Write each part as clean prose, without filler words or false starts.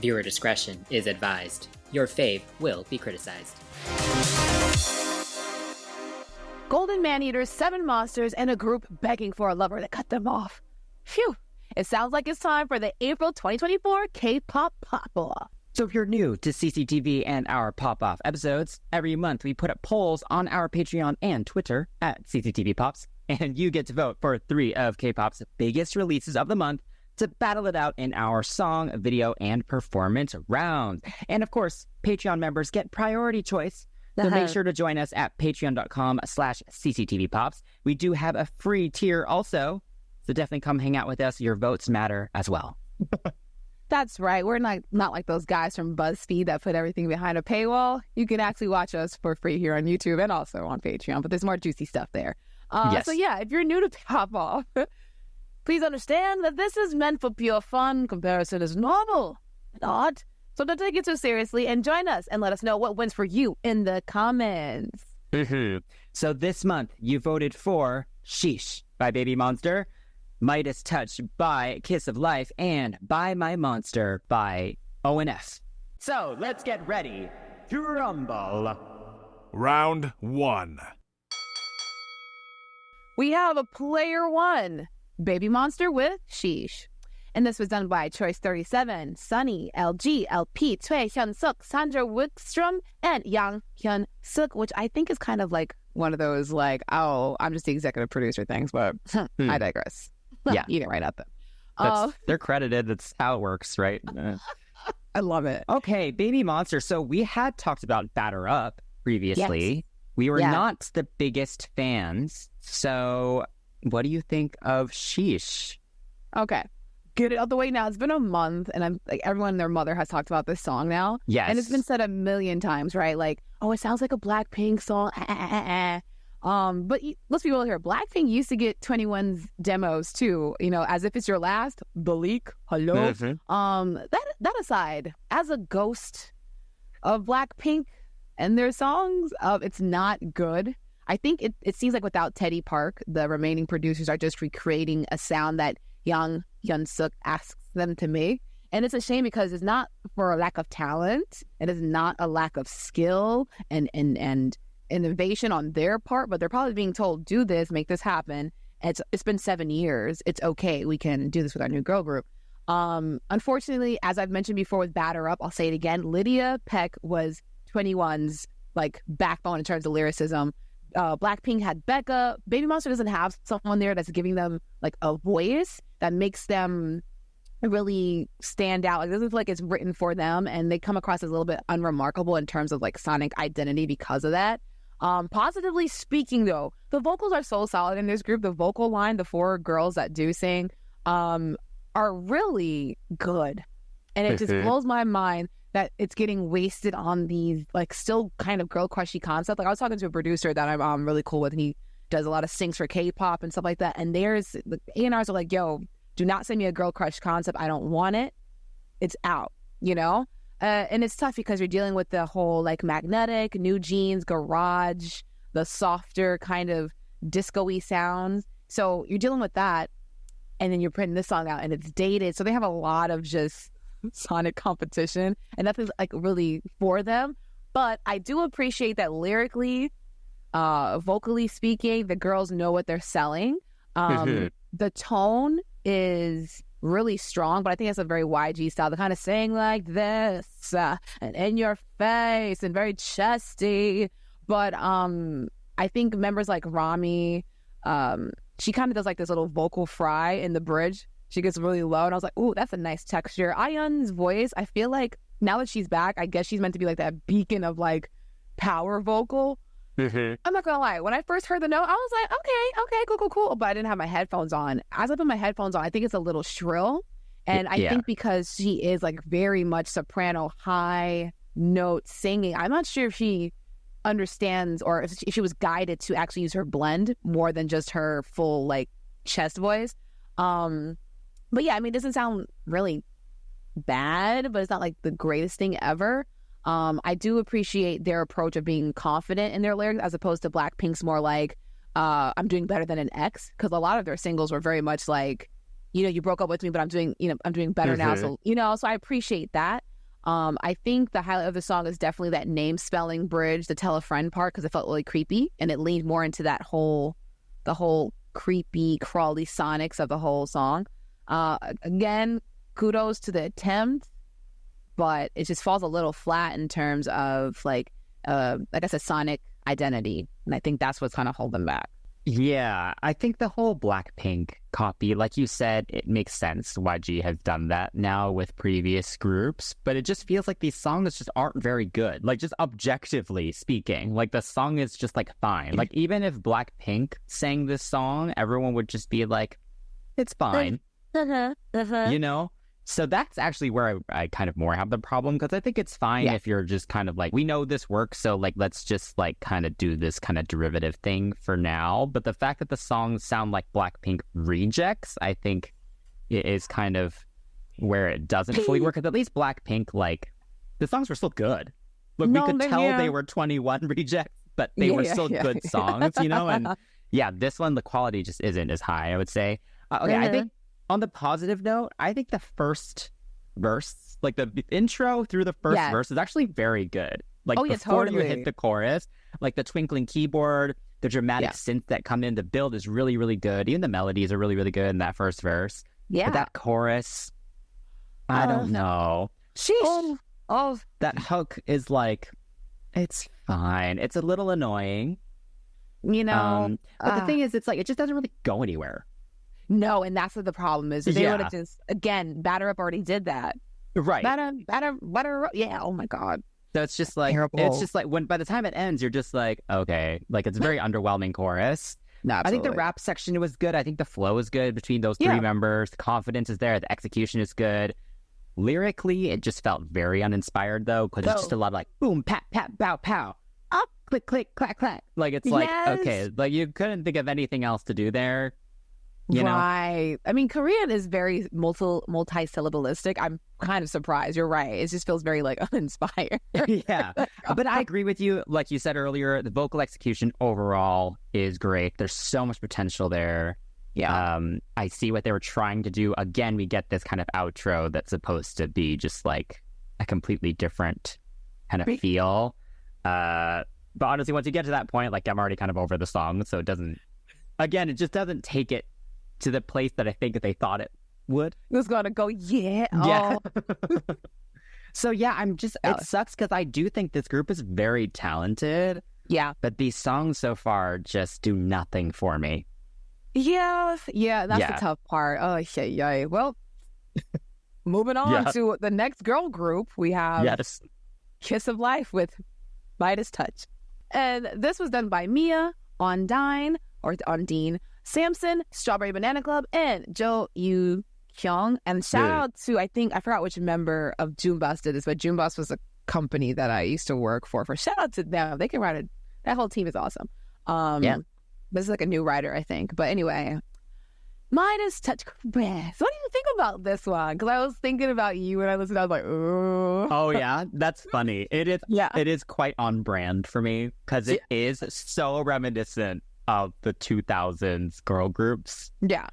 Viewer discretion is advised. Your fave will be criticized. Golden man-eaters, 7 monsters, and a group begging for a lover to cut them off. Phew! It sounds like it's time for the April 2024 K-pop pop-off. So if you're new to CCTV and our pop-off episodes, every month we put up polls on our Patreon and Twitter at CCTV Pops, and you get to vote for 3 of K-pop's biggest releases of the month to battle it out in our song, video, and performance rounds. And of course, Patreon members get priority choice. So make sure to join us at patreon.com/CCTVPops. We do have a free tier also, so definitely come hang out with us. Your votes matter as well. That's right. We're not like those guys from BuzzFeed that put everything behind a paywall. You can actually watch us for free here on YouTube and also on Patreon, but there's more juicy stuff there. Yes. So yeah, if you're new to Pop Off, please understand that this is meant for pure fun. Comparison is normal, not. So don't take it too seriously and join us and let us know what wins for you in the comments. So this month, you voted for SHEESH by BABYMONSTER, Midas Touch by Kiss of Life, and By My Monster by ONF. So let's get ready to rumble. Round 1. We have a player 1, BABYMONSTER with SHEESH. And this was done by Choice 37, Sunny, LG, LP, Choi Hyun-suk, Sandra Wickstrom, and Yang Hyun-suk, which I think is kind of like one of those like, oh, I'm just the executive producer things, but I digress. Yeah. You didn't write out them. They're credited. That's how it works, right? I love it. Okay, BABYMONSTER. So we had talked about Batter Up previously. Yes. We were not the biggest fans. So what do you think of SHEESH? Okay. Get it out the way now. It's been a month, and I'm like, everyone and their mother has talked about this song now. Yes. And it's been said a million times, right? Like, oh, it sounds like a Blackpink song. But let's be real here. Blackpink used to get 21's demos too, you know, as if it's your last. The leak. Hello. Mm-hmm. That aside, as a ghost of Blackpink and their songs, it's not good. I think it seems like without Teddy Park, the remaining producers are just recreating a sound that Yang Hyun-suk asks them to make. And it's a shame because it's not for a lack of talent. It is not a lack of skill and innovation on their part, but they're probably being told, do this, make this happen. And it's been 7 years. It's okay. We can do this with our new girl group. Unfortunately, as I've mentioned before with Batter Up, I'll say it again, Lydia Peck was 21's like backbone in terms of lyricism. Blackpink had Becca. BABYMONSTER doesn't have someone there that's giving them like a voice that makes them really stand out. It doesn't feel like it's written for them, and they come across as a little bit unremarkable in terms of like sonic identity because of that. Positively speaking though, the vocals are so solid in this group. The vocal line, the 4 girls that do sing, are really good. And it just blows my mind that it's getting wasted on these like still kind of girl crushy concept. Like I was talking to a producer that I'm really cool with, and he does a lot of syncs for K-pop and stuff like that. And there's the A&Rs are like, yo, do not send me a girl crush concept. I don't want it. It's out, you know? And it's tough because you're dealing with the whole like magnetic, new jeans, garage, the softer kind of disco-y sounds. So you're dealing with that. And then you're putting this song out and it's dated. So they have a lot of just sonic competition and nothing's like really for them. But I do appreciate that lyrically, vocally speaking, the girls know what they're selling. The tone is really strong, but I think that's a very YG style. They're kind of saying like this and in your face and very chesty. But I think members like Rami, she kind of does like this little vocal fry in the bridge. She gets really low, and I was like, ooh, that's a nice texture. Ayun's voice, I feel like now that she's back, I guess she's meant to be like that beacon of like power vocal. I'm not gonna lie, when I first heard the note, I was like, okay, cool. But I didn't have my headphones on. As I put my headphones on, I think it's a little shrill. And I think because she is like very much soprano, high note singing, I'm not sure if she understands or if she was guided to actually use her blend more than just her full like chest voice. But yeah, I mean, it doesn't sound really bad, but it's not like the greatest thing ever. I do appreciate their approach of being confident in their lyrics as opposed to Blackpink's more like, I'm doing better than an ex, because a lot of their singles were very much like, you know, you broke up with me, but I'm doing better now. So, you know, so I appreciate that. I think the highlight of the song is definitely that name spelling bridge, the tell a friend part, because it felt really creepy and it leaned more into the whole creepy, crawly sonics of the whole song. Again, kudos to the attempt, but it just falls a little flat in terms of like I said, sonic identity. And I think that's what's kind of holding back. Yeah, I think the whole Blackpink copy, like you said, it makes sense. YG has done that now with previous groups, but it just feels like these songs just aren't very good. Like, just objectively speaking, like the song is just like fine. Like, even if Blackpink sang this song, everyone would just be like, it's fine. You know? So that's actually where I kind of more have the problem, because I think it's fine if you're just kind of like, we know this works, so like let's just like kind of do this kind of derivative thing for now. But the fact that the songs sound like Blackpink rejects, I think it is kind of where it doesn't fully work. Because at least Blackpink, like, the songs were still good. Look, we could tell they were 21 rejects, but they were still good songs, you know? And yeah, this one, the quality just isn't as high, I would say. Okay, I think on the positive note, I think the first verse, like the intro through the first verse, is actually very good. Like before you hit the chorus, like the twinkling keyboard, the dramatic synth that come in to build is really, really good. Even the melodies are really, really good in that first verse. Yeah. But that chorus, I don't know. Sheesh. That hook is like, it's fine. It's a little annoying. You know. But the thing is, it's like, it just doesn't really go anywhere. No, and that's what the problem is. They would have just, again, Batter Up already did that. Right. Batter Up. Yeah, oh my God. So it's just like, it's just like, when by the time it ends, you're just like, okay, like it's a very underwhelming chorus. No, I think the rap section was good. I think the flow is good between those three members. The confidence is there. The execution is good. Lyrically, it just felt very uninspired though, because it's just a lot of like, boom, pat, pat, bow, pow. Up, click, click, clack, clack. Like, it's like, okay, like you couldn't think of anything else to do there. You know? I mean, Korean is very multi-syllabalistic. I'm kind of surprised. You're right. It just feels very like uninspired. Yeah. But I agree with you. Like you said earlier, the vocal execution overall is great. There's so much potential there. Yeah. I see what they were trying to do. Again, we get this kind of outro that's supposed to be just like a completely different kind of feel. But honestly, once you get to that point, like I'm already kind of over the song. So it just doesn't take it to the place that I think that they thought it would. It was going to go, yeah. So yeah, it sucks because I do think this group is very talented. Yeah. But these songs so far just do nothing for me. Yeah, that's the tough part. Oh, yeah. Well, moving on to the next girl group, we have Kiss of Life with Midas Touch. And this was done by Mia, Ondine, Samson, Strawberry Banana Club, and Jo Yoo Kyung. And shout out to, I forgot which member of Junebus did this, but Junebus was a company that I used to work for. Shout out to them. They can write it. That whole team is awesome. This is like a new writer, I think. But anyway, Midas Touch. So what do you think about this one? Because I was thinking about you when I listened. I was like, ooh. Oh, yeah? That's funny. It is quite on brand for me because it is so reminiscent of the 2000s girl groups. Yeah.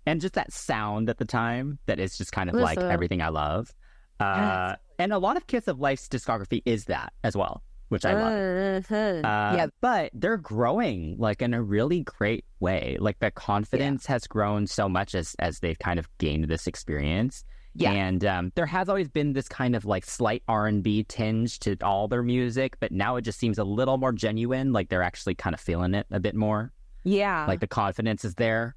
And just that sound at the time that is just kind of like everything I love. And a lot of Kiss of Life's discography is that as well, which I love. But they're growing like in a really great way. Like the confidence has grown so much as they've kind of gained this experience. Yeah. And there has always been this kind of like slight R&B tinge to all their music, but now it just seems a little more genuine. Like they're actually kind of feeling it a bit more. Yeah. Like the confidence is there.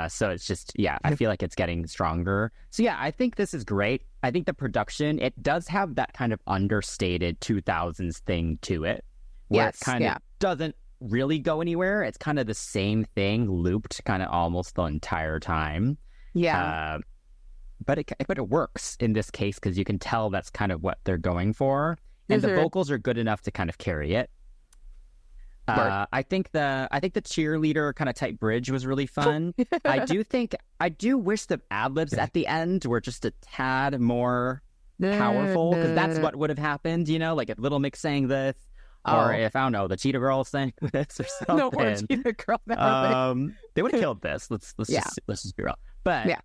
So it's just, I feel like it's getting stronger. So I think this is great. I think the production, it does have that kind of understated 2000s thing to it. Where it kind of doesn't really go anywhere. It's kind of the same thing looped kind of almost the entire time. Yeah. But it works in this case because you can tell that's kind of what they're going for. And the vocals are good enough to kind of carry it. I think the cheerleader kind of type bridge was really fun. I do wish the ad-libs at the end were just a tad more powerful because that's what would have happened, you know, like if Little Mix sang this or if, I don't know, the Cheetah Girls sang this or something. No more Cheetah Girl. They would have killed this. Let's just be real. But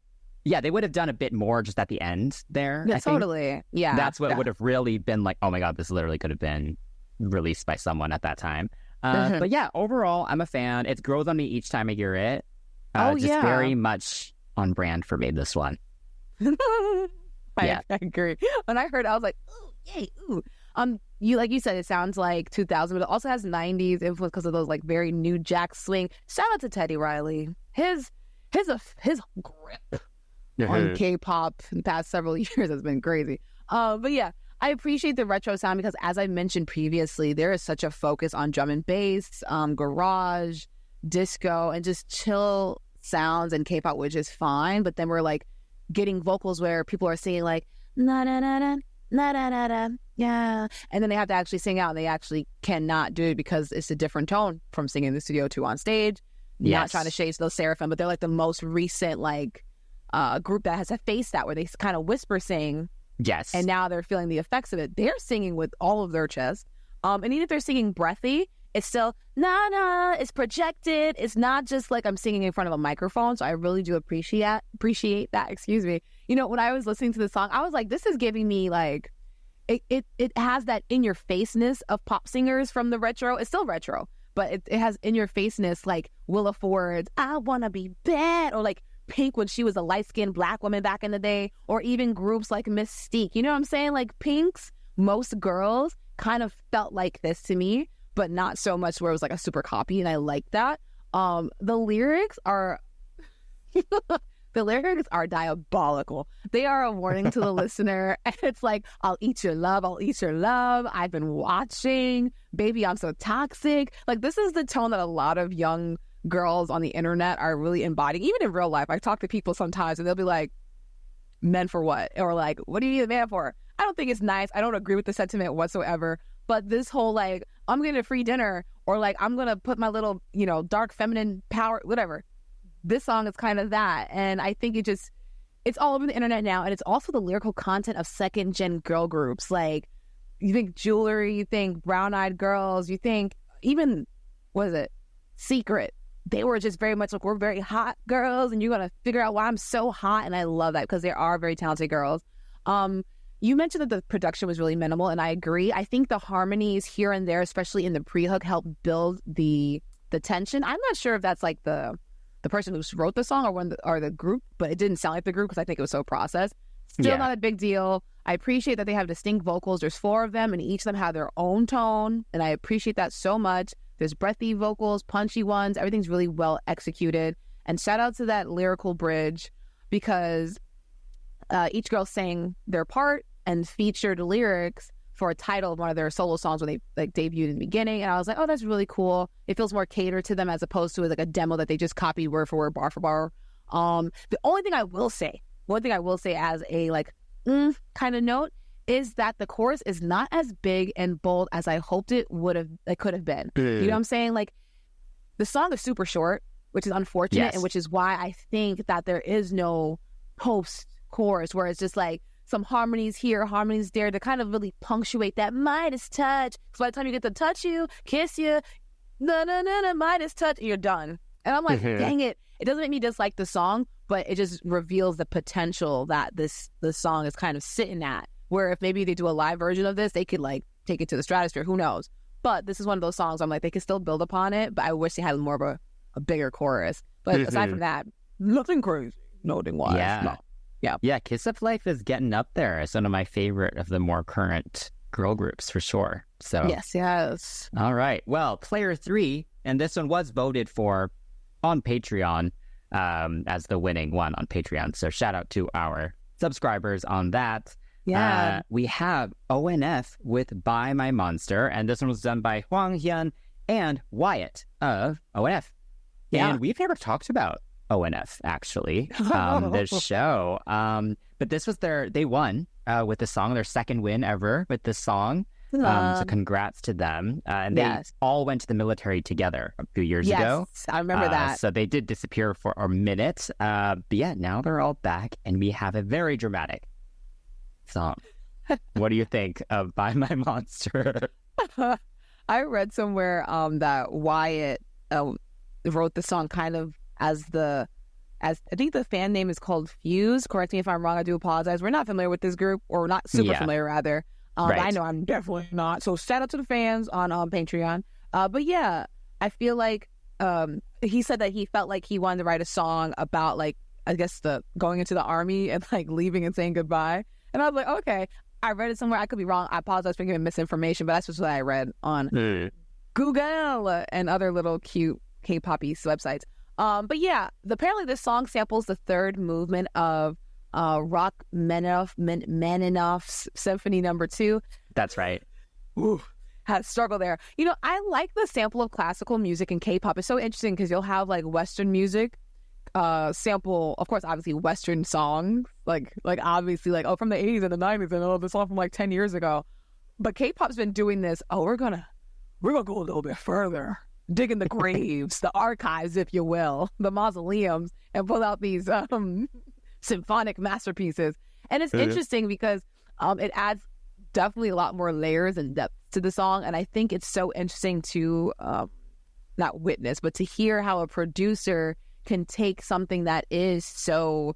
Yeah, they would have done a bit more just at the end there. Yeah, I think. totally. Yeah. That's what would have really been like, oh my God, this literally could have been released by someone at that time. But yeah, overall, I'm a fan. It grows on me each time I hear it. Just very much on brand for me, this one. I agree. When I heard it, I was like, ooh, yay, ooh. Like you said, it sounds like 2000, but it also has 90s influence because of those like very new jack swing. Shout out to Teddy Riley. His grip on K-pop in the past several years has been crazy. But yeah, I appreciate the retro sound because, as I mentioned previously, there is such a focus on drum and bass, garage, disco, and just chill sounds in K-pop, which is fine. But then we're like getting vocals where people are singing like na na na na na na na na, yeah, and then they have to actually sing out, and they actually cannot do it because it's a different tone from singing in the studio to on stage. Not trying to shade those Seraphim, but they're like the most recent like group that has faced that, where they kind of whisper sing. Yes. And now they're feeling the effects of it. They're singing with all of their chest. And even if they're singing breathy, it's still na, it's projected. It's not just like I'm singing in front of a microphone. So I really do appreciate that. Excuse me. You know, when I was listening to the song, I was like, this is giving me like, it has that in your faceness of pop singers from the retro. It's still retro, but it has in your faceness like Willa Ford's I Wanna Be Bad, or like Pink when she was a light-skinned black woman back in the day, or even groups like Mystique. You know what I'm saying? Like Pink's most girls kind of felt like this to me, but not so much where it was like a super copy, and I like that. The lyrics are diabolical. They are a warning to the listener. And it's like, I'll eat your love, I've been watching, baby, I'm so toxic. Like, this is the tone that a lot of young girls on the internet are really embodying. Even in real life, I talk to people sometimes and they'll be like, men for what? Or like, what do you need a man for? I don't think it's nice. I don't agree with the sentiment whatsoever. But this whole like, I'm getting a free dinner, or like, I'm going to put my little, dark feminine power, whatever. This song is kind of that. And I think it's all over the internet now. And it's also the lyrical content of second gen girl groups. Like, you think Jewelry, you think Brown Eyed Girls, you think even, what is it? Secret. They were just very much like, we're very hot girls, and you're going to figure out why I'm so hot. And I love that because they are very talented girls. You mentioned that the production was really minimal, and I agree. I think the harmonies here and there, especially in the pre-hook, help build the tension. I'm not sure if that's like the person who wrote the song or the group, but it didn't sound like the group because I think it was so processed. Still not a big deal. I appreciate that they have distinct vocals. There's 4 of them, and each of them have their own tone, and I appreciate that so much. There's breathy vocals, punchy ones. Everything's really well executed. And shout out to that lyrical bridge, because each girl sang their part and featured lyrics for a title of one of their solo songs when they like debuted in the beginning. And I was like, oh, that's really cool. It feels more catered to them as opposed to like a demo that they just copied word for word, bar for bar. The only thing I will say, as a like kind of note, is that the chorus is not as big and bold as I hoped it could have been. You know what I'm saying? Like, the song is super short, which is unfortunate, and which is why I think that there is no post chorus where it's just like some harmonies here, harmonies there to kind of really punctuate that Midas touch. So by the time you get to touch you, kiss you, Midas touch, you're done. And I'm like, dang it. It doesn't make me dislike the song, but it just reveals the potential that this song is kind of sitting at. Where if maybe they do a live version of this, they could like take it to the stratosphere. Who knows? But this is one of those songs I'm like, they could still build upon it, but I wish they had more of a bigger chorus. But aside from that, nothing crazy. Nothing wise. Yeah, Kiss of Life is getting up there as one of my favorite of the more current girl groups for sure. So yes. All right. Well, player 3, and this one was voted for on Patreon as the winning one on Patreon. So shout out to our subscribers on that. Yeah. We have ONF with Buy My Monster, and this one was done by Hwang Hyun and Wyatt of ONF. Yeah. And we've never talked about ONF, actually, this show. But this was they won with the song, their second win ever with this song. So congrats to them. And they all went to the military together a few years ago. Yes, I remember that. So they did disappear for a minute. But yeah, now they're all back, and we have a very dramatic song. What do you think of Buy My Monster? I read somewhere that Wyatt wrote the song kind of as the as I think the fan name is called Fuse. Correct me if I'm wrong. I do apologize. We're not familiar with this group, or not super familiar rather. Right. I know I'm definitely not. So shout out to the fans on Patreon. But yeah, I feel like he said that he felt like he wanted to write a song about like, I guess, the going into the army and like leaving and saying goodbye. And I was like, okay, I read it somewhere. I could be wrong. I apologize for giving misinformation, but that's just what I read on Google and other little cute K-poppy websites. But yeah, apparently this song samples the third movement of Rachmaninoff's Symphony No. 2. That's right. Ooh, had a struggle there. You know, I like the sample of classical music in K-pop. It's so interesting because you'll have like Western music sample, of course, obviously Western songs, like obviously like, oh, from the 80s and the 90s and oh, this song from like 10 years ago. But K-pop's been doing this, we're gonna go a little bit further, dig in the graves, the archives, if you will, the mausoleums, and pull out these symphonic masterpieces. And it's interesting because it adds definitely a lot more layers and depth to the song. And I think it's so interesting to not witness, but to hear how a producer can take something that is so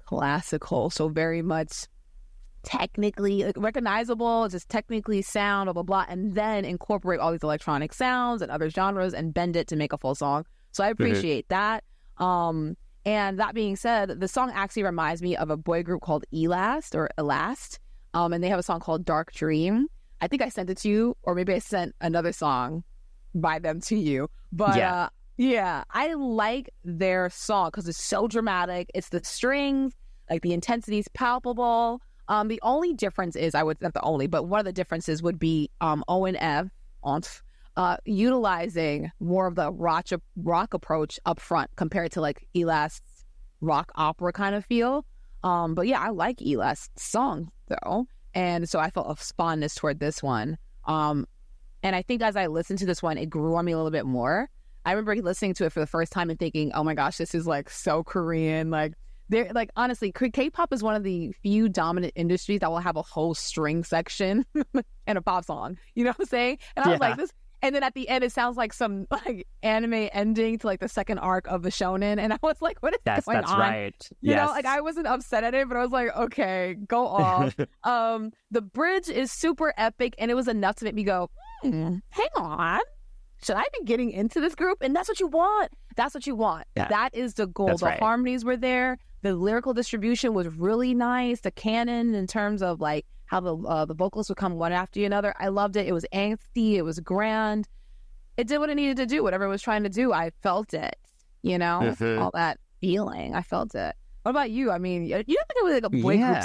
classical, so very much technically like, recognizable, just technically sound, blah, blah, blah, and then incorporate all these electronic sounds and other genres and bend it to make a full song. So I appreciate that. And that being said, the song actually reminds me of a boy group called Elast. And they have a song called Dark Dream. I think I sent it to you, or maybe I sent another song by them to you. But yeah, I like their song because it's so dramatic. It's the strings, like the intensity is palpable. The only difference is, not the only, but one of the differences would be ONF, utilizing more of the rock approach up front compared to like Elast's rock opera kind of feel. But yeah, I like Elast's song though. And so I felt a fondness toward this one. And I think as I listened to this one, it grew on me a little bit more. I remember listening to it for the first time and thinking, oh my gosh, this is like so Korean. Like, they're like, honestly, K-pop is one of the few dominant industries that will have a whole string section and a pop song. You know what I'm saying? And I was like, this. And then at the end, it sounds like some like anime ending to like the second arc of the shonen. And I was like, what is going on? That's right. You know, like I wasn't upset at it, but I was like, okay, go off. The bridge is super epic, and it was enough to make me go, hang on. Should I be getting into this group? And that's what you want. That's what you want. Yeah. That is the goal. The harmonies were there. The lyrical distribution was really nice. The canon in terms of like how the vocalists would come one after another. I loved it. It was angsty. It was grand. It did what it needed to do. Whatever it was trying to do, I felt it. You know, all that feeling. I felt it. What about you? I mean, you don't think it was like a boy group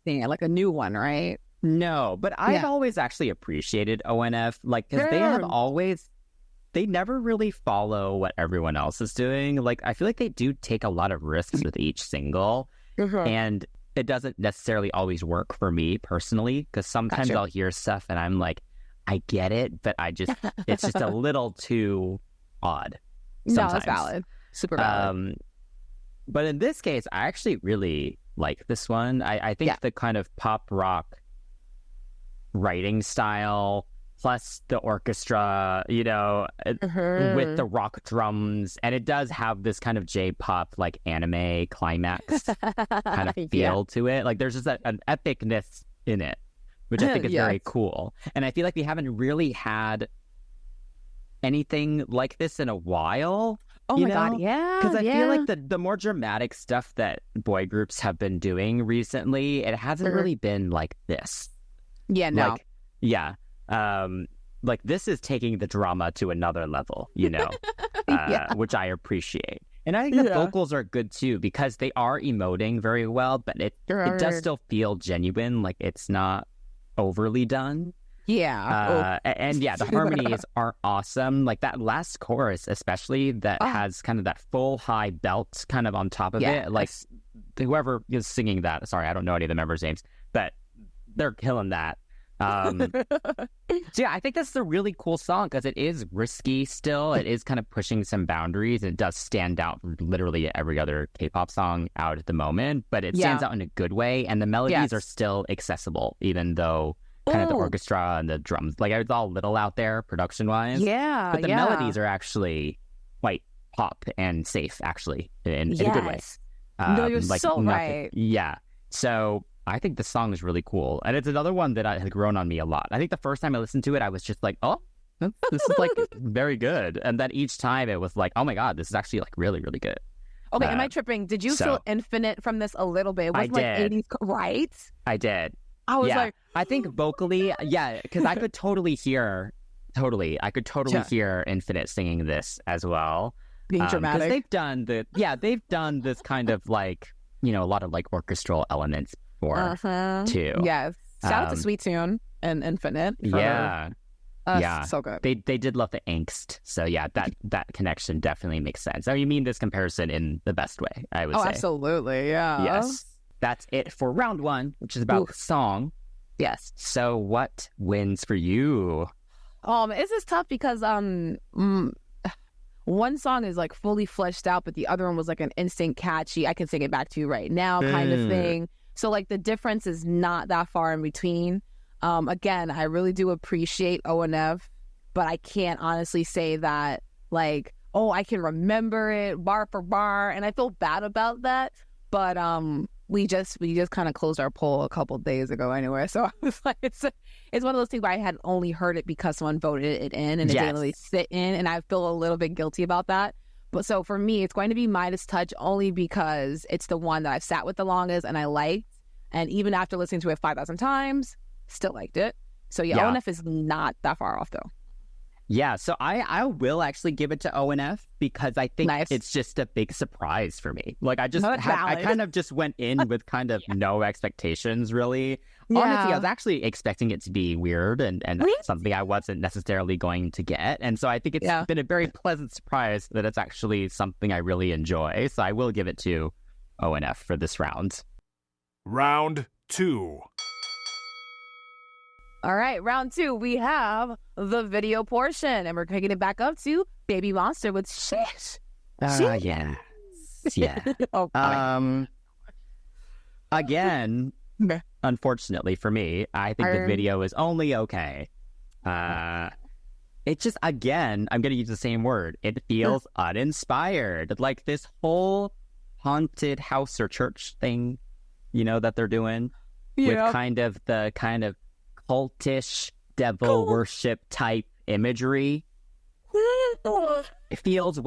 thing, like a new one, right? No, but I've always actually appreciated ONF, like, because they have always. They never really follow what everyone else is doing. Like, I feel like they do take a lot of risks with each single. And it doesn't necessarily always work for me personally, because sometimes I'll hear stuff and I'm like, I get it, but it's just a little too odd. Sometimes. No, it's valid. Super valid. But in this case, I actually really like this one. I think the kind of pop rock writing style, plus the orchestra, you know, with the rock drums. And it does have this kind of J-pop, like, anime climax kind of feel to it. Like, there's just an epicness in it, which I think is very cool. And I feel like we haven't really had anything like this in a while. Oh my God, yeah. Because I feel like the more dramatic stuff that boy groups have been doing recently, it hasn't really been like this. Yeah, no. Like, yeah. Like, this is taking the drama to another level, you know, which I appreciate. And I think the vocals are good too, because they are emoting very well, but it does still feel genuine, like it's not overly done. Yeah. And the harmonies are awesome. Like that last chorus, especially, that has kind of that full high belt kind of on top of it. Like, whoever is singing that, sorry, I don't know any of the members' names, but they're killing that. So I think that's a really cool song because it is risky still. It is kind of pushing some boundaries. It does stand out from literally every other K-pop song out at the moment, but it stands out in a good way. And the melodies are still accessible, even though kind of the orchestra and the drums, like, it's all little out there production-wise. Yeah, but the melodies are actually quite pop and safe, actually, in a good way. No, you're like, so nothing- right. Yeah. So I think the song is really cool. And it's another one that has grown on me a lot. I think the first time I listened to it, I was just like, oh, this is like very good. And then each time it was like, oh my God, this is actually like really, really good. Okay, am I tripping? Did you feel Infinite from this a little bit? It was like did. 80s, right? I did. I was like, I think vocally, because I could totally hear, hear Infinite singing this as well. Being dramatic. Because they've done this kind of like, a lot of like orchestral elements before too. Yes. Shout out to Sweet Tune and Infinite. So good. They did love the angst. So yeah, that connection definitely makes sense. Now you mean this comparison in the best way, I would say. Oh, absolutely. Yeah. Yes. That's it for round 1, which is about the song. Yes. So what wins for you? This is tough because one song is like fully fleshed out, but the other one was like an instant catchy, I can sing it back to you right now kind of thing. So like the difference is not that far in between. Again, I really do appreciate ONF, but I can't honestly say that like, oh, I can remember it bar for bar, and I feel bad about that. But we just kind of closed our poll a couple days ago anyway, so I was like, it's one of those things where I had only heard it because someone voted it in, and it didn't really sit in, and I feel a little bit guilty about that. But so for me, it's going to be Midas Touch only because it's the one that I've sat with the longest and I liked, and even after listening to it 5,000 times, still liked it. So yeah, ONF is not that far off though. Yeah, so I will actually give it to ONF because I think it's just a big surprise for me. Like I kind of just went in with kind of no expectations really. Yeah. Honestly, I was actually expecting it to be weird and something I wasn't necessarily going to get. And so I think it's been a very pleasant surprise that it's actually something I really enjoy. So I will give it to ONF for this round. Round 2. All right, round 2, we have the video portion, and we're picking it back up to BABYMONSTER with SHEESH. Yeah. Again, unfortunately for me, I think the video is only okay. It just, again, I'm going to use the same word. It feels uninspired. Like this whole haunted house or church thing, that they're doing with kind of cultish devil worship type imagery. It feels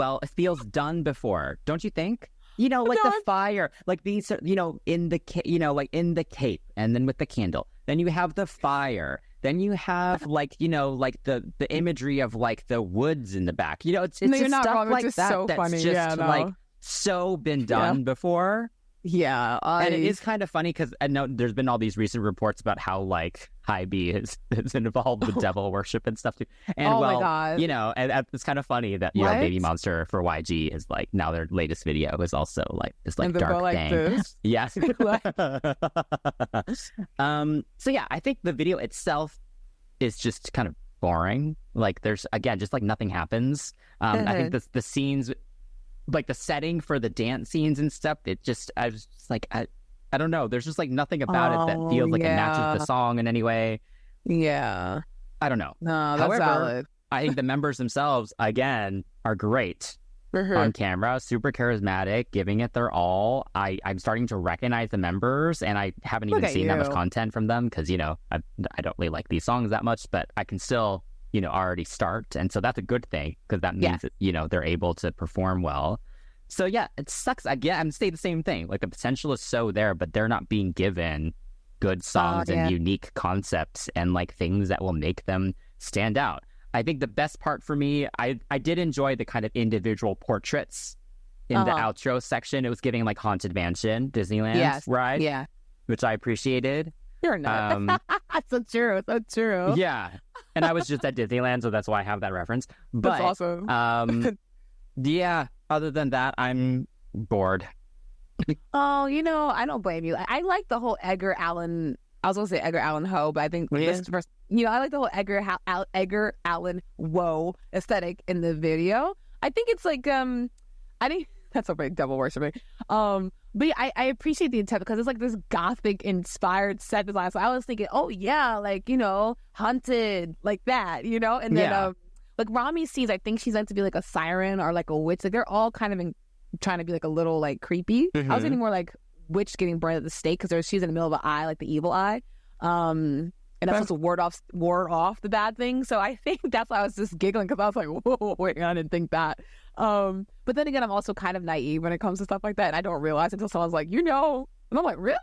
done before, don't you think? Like the fire, like these, in the cape, and then with the candle. Then you have the fire. Then you have like the imagery of like the woods in the back. It's just stuff like that. So that's funny. Just like so been done before. Yeah, and it is kind of funny because I know there's been all these recent reports about how like High B is involved with devil worship and stuff too. And my God. And it's kind of funny that BABYMONSTER for YG is like now their latest video is also like this like dark thing. This? Yes. So yeah, I think the video itself is just kind of boring. Like there's again just like nothing happens. I think the scenes. Like the setting for the dance scenes and stuff, I was just like, I don't know. There's just like nothing about it that feels like it matches the song in any way. Yeah. I don't know. No, that's However, valid. I think the members themselves, again, are great on camera, super charismatic, giving it their all. I'm starting to recognize the members, and I haven't even seen that much content from them because, I don't really like these songs that much, but I can still already start. And so that's a good thing because that means that, they're able to perform well. So yeah, it sucks. Again, I'm saying the same thing. Like the potential is so there, but they're not being given good songs and unique concepts and like things that will make them stand out. I think the best part for me, I did enjoy the kind of individual portraits in the outro section. It was giving like Haunted Mansion, Disneyland ride. Yeah. Which I appreciated. You're not. So true. So true. Yeah. And I was just at Disneyland, so that's why I have that reference. But, that's awesome. Yeah, other than that, I'm bored. Oh, I don't blame you. I like the whole Edgar Allan. I was going to say Edgar Allan Poe, but I think this first, I like the whole Edgar Allan Woe aesthetic in the video. I think it's like, I think that's a big devil worshiping. But yeah, I appreciate the intent because it's like this gothic inspired set design. So I was thinking, oh yeah, like, haunted like that, and then like Rami's scenes, I think she's meant to be like a siren or like a witch. Like they're all kind of trying to be like a little like creepy. I was getting more like witch getting burned at the stake because she's in the middle of an eye, like the evil eye. And that's supposed to ward off the bad thing. So I think that's why I was just giggling, because I was like, whoa, wait, I didn't think that. But then again, I'm also kind of naive when it comes to stuff like that, and I don't realize until someone's like, and I'm like, really?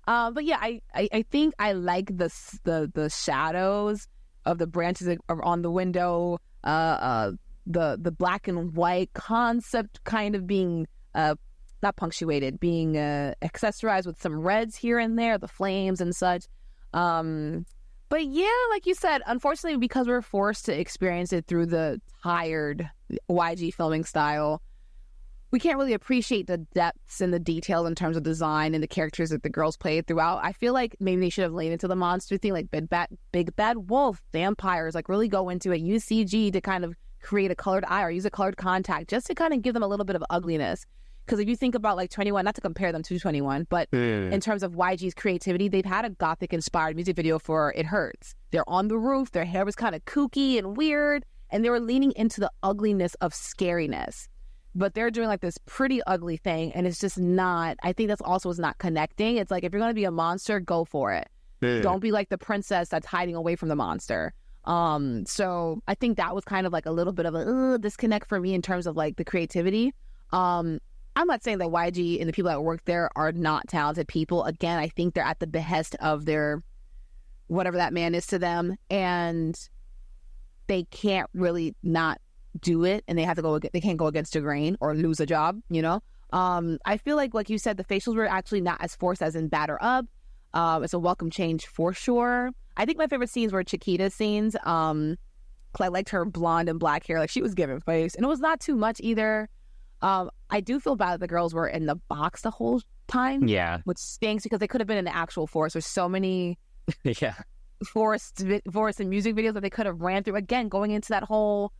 But yeah, I think I like the shadows of the branches that are on the window, the black and white concept kind of being not punctuated, being accessorized with some reds here and there, the flames and such. But yeah, like you said, unfortunately, because we're forced to experience it through the tired YG filming style, we can't really appreciate the depths and the details in terms of design and the characters that the girls played throughout. I feel like maybe they should have leaned into the monster thing, like big bad wolf, vampires, like really go into it, use CG to kind of create a colored eye or use a colored contact just to kind of give them a little bit of ugliness. Because if you think about like 21, not to compare them to 21, but in terms of YG's creativity, they've had a gothic-inspired music video for It Hurts. They're on the roof, their hair was kind of kooky and weird, and they were leaning into the ugliness of scariness. But they're doing like this pretty ugly thing, and it's just not, I think that's also is not connecting. It's like, if you're going to be a monster, go for it. Don't be like the princess that's hiding away from the monster. So I think that was kind of like a little bit of a disconnect for me in terms of like the creativity. I'm not saying that YG and the people that work there are not talented people. Again, I think they're at the behest of their, whatever that man is to them, and they can't really not do it, and they have to they can't go against the grain or lose a job, I feel like you said, the facials were actually not as forced as in Batter Up. It's a welcome change for sure. I think my favorite scenes were Chiquita's scenes. 'Cause I liked her blonde and black hair. Like, she was giving face, and it was not too much either. I do feel bad that the girls were in the box the whole time. Yeah. Which stinks, because they could have been in the actual forest. There's so many forest and music videos that they could have ran through. Again, going into that whole,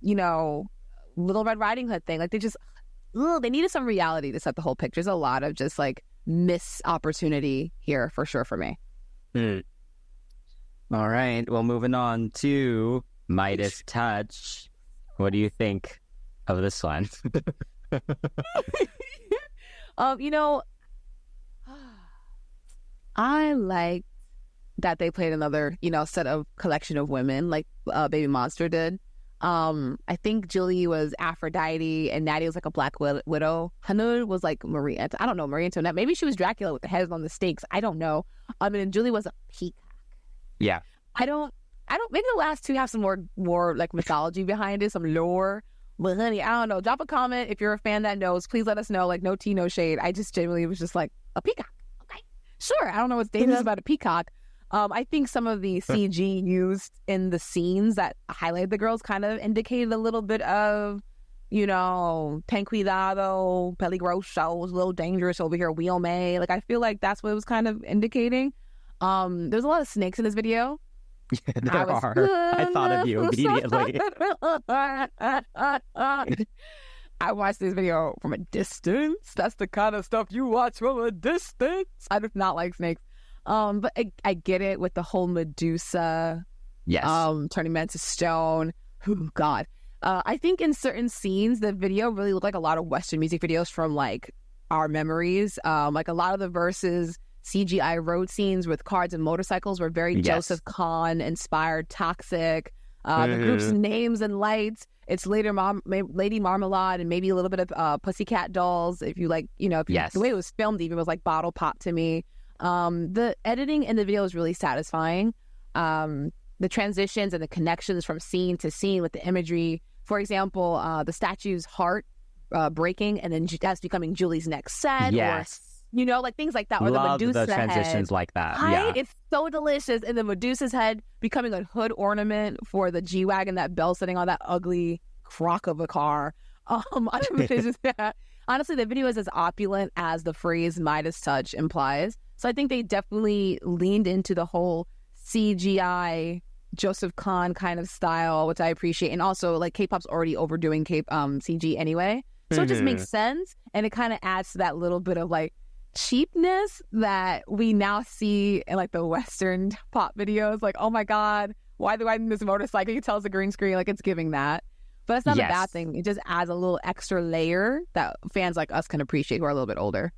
Little Red Riding Hood thing. Like, they needed some reality to set the whole picture. There's a lot of just like missed opportunity here for sure for me. All right. Well, moving on to Midas Touch. What do you think of this one? I like that they played another, set of collection of women like BABYMONSTER did. I think Julie was Aphrodite and Natty was like a Black Widow. Hanud was like Marie. I don't know, Marie Antoinette. Maybe she was Dracula with the heads on the stakes. I don't know. And Julie was a peacock. Yeah. I don't. Maybe the last two have some more like mythology behind it, some lore. But honey, I don't know. Drop a comment if you're a fan that knows. Please let us know. Like, no tea, no shade. I just genuinely was just like, a peacock. Okay, sure. I don't know what's dangerous about a peacock. I think some of the CG used in the scenes that highlighted the girls kind of indicated a little bit of, ten cuidado, peligroso, was a little dangerous over here, wheel may. Like, I feel like that's what it was kind of indicating. There's a lot of snakes in this video. Yeah, there are. I thought of you immediately. I watched this video from a distance. That's the kind of stuff you watch from a distance. I do not like snakes. But I get it with the whole Medusa. Yes. Turning men to stone. Oh, God. I think in certain scenes, the video really looked like a lot of Western music videos from like our memories. Like a lot of the verses, CGI road scenes with cars and motorcycles were very Joseph Kahn inspired, Toxic. The group's names and lights, it's Lady Marmalade and maybe a little bit of Pussycat Dolls. If you like, the way it was filmed even was like Bottle Pop to me. The editing in the video is really satisfying. The transitions and the connections from scene to scene with the imagery. For example, the statue's heart breaking and then that's becoming Julie's next set. Yes. Or, like things like that. Or Love the Medusa the transitions head. Like that. Right? Yeah. It's so delicious. And the Medusa's head becoming a hood ornament for the G-Wagon, that bell sitting on that ugly crock of a car. Honestly, the video is as opulent as the phrase Midas Touch implies. So I think they definitely leaned into the whole CGI Joseph Kahn kind of style, which I appreciate. And also, like, K-pop's already overdoing CG anyway. So it just makes sense. And it kind of adds to that little bit of, like, cheapness that we now see in, like, the Western pop videos. Like, oh, my God, why do I need this motorcycle? You tell us a green screen, like it's giving that. But it's not a Yes. bad thing. It just adds a little extra layer that fans like us can appreciate who are a little bit older.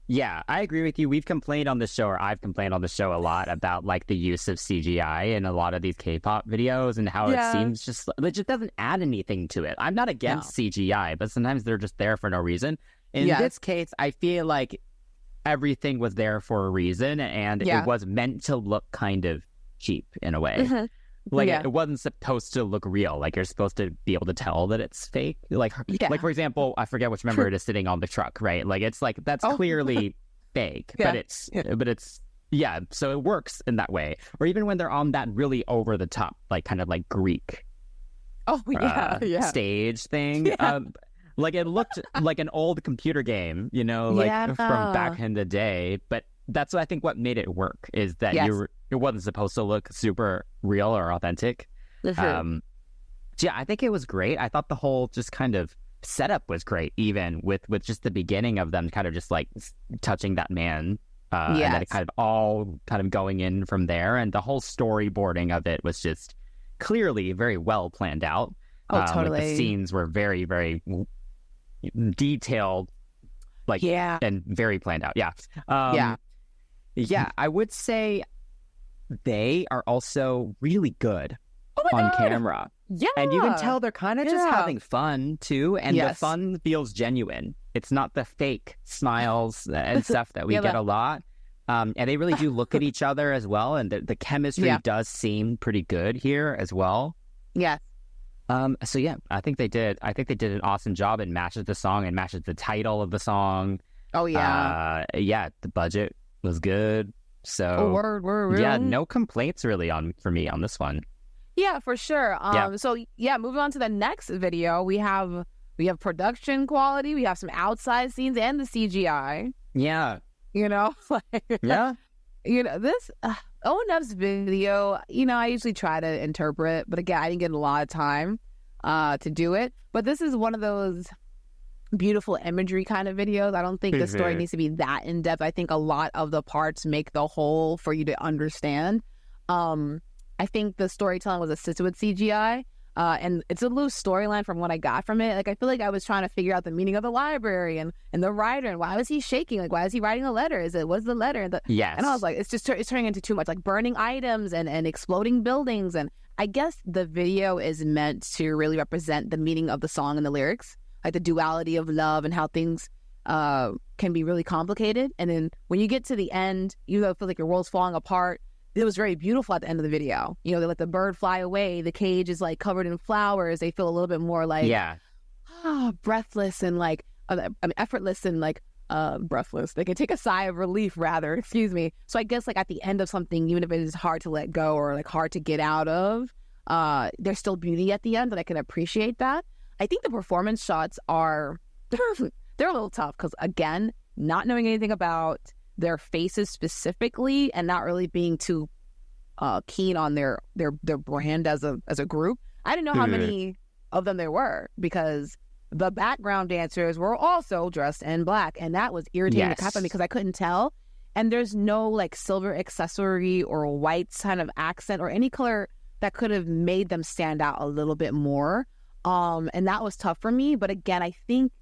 Yeah, I agree with you. We've complained on the show, or I've complained on the show a lot about like the use of CGI in a lot of these K-pop videos and how it seems just, it just doesn't add anything to it. I'm not against CGI, but sometimes they're just there for no reason. In this case, I feel like everything was there for a reason, and it was meant to look kind of cheap in a way. Like it wasn't supposed to look real. Like you're supposed to be able to tell that it's fake. Like for example, I forget which member it is sitting on the truck, right? Like it's like that's clearly fake, but it's so it works in that way. Or even when they're on that really over the top, like kind of like Greek stage thing. Like it looked like an old computer game, you know, like from back in the day. But that's I think what made it work is that it wasn't supposed to look super real or authentic. I think it was great. I thought the whole just kind of setup was great, even with just the beginning of them kind of just like touching that man. And then it kind of all kind of going in from there. And the whole storyboarding of it was just clearly very well planned out. Totally. Like the scenes were very, very detailed, like, and very planned out. I would say they are also really good on camera. Yeah. And you can tell they're kind of just having fun too. And the fun feels genuine. It's not the fake smiles and stuff that we get a lot. And they really do look at each other as well. And the chemistry does seem pretty good here as well. Yeah. So yeah, I think they did an awesome job. It matches the song and matches the title of the song. Oh yeah. The budget was good. So word. Yeah, no complaints really for me on this one. Yeah, for sure. So moving on to the next video, we have production quality, we have some outside scenes and the CGI. Yeah. You know, you know, this ONF's video, you know, I usually try to interpret, but again, I didn't get a lot of time to do it. But this is one of those beautiful imagery kind of videos. I don't think the story needs to be that in depth. I think a lot of the parts make the whole for you to understand. I think the storytelling was assisted with CGI, and it's a loose storyline from what I got from it. Like I feel like I was trying to figure out the meaning of the library and the writer and why was he shaking? Like why is he writing a letter? What's the letter? And I was like, it's turning into too much, like burning items and exploding buildings. And I guess the video is meant to really represent the meaning of the song and the lyrics, like the duality of love and how things can be really complicated. And then when you get to the end, you feel like your world's falling apart. It was very beautiful at the end of the video. You know, they let the bird fly away. The cage is like covered in flowers. They feel a little bit more like breathless and like effortless and like breathless. They can take a sigh of relief rather. Excuse me. So I guess like at the end of something, even if it is hard to let go or like hard to get out of, there's still beauty at the end, and I can appreciate that. I think the performance shots are they're a little tough because again, not knowing anything about their faces specifically and not really being too keen on their brand as a group. I didn't know how many of them there were because the background dancers were also dressed in black, and that was irritating to happen because I couldn't tell. And there's no like silver accessory or white kind of accent or any color that could have made them stand out a little bit more. And that was tough for me. But again, I think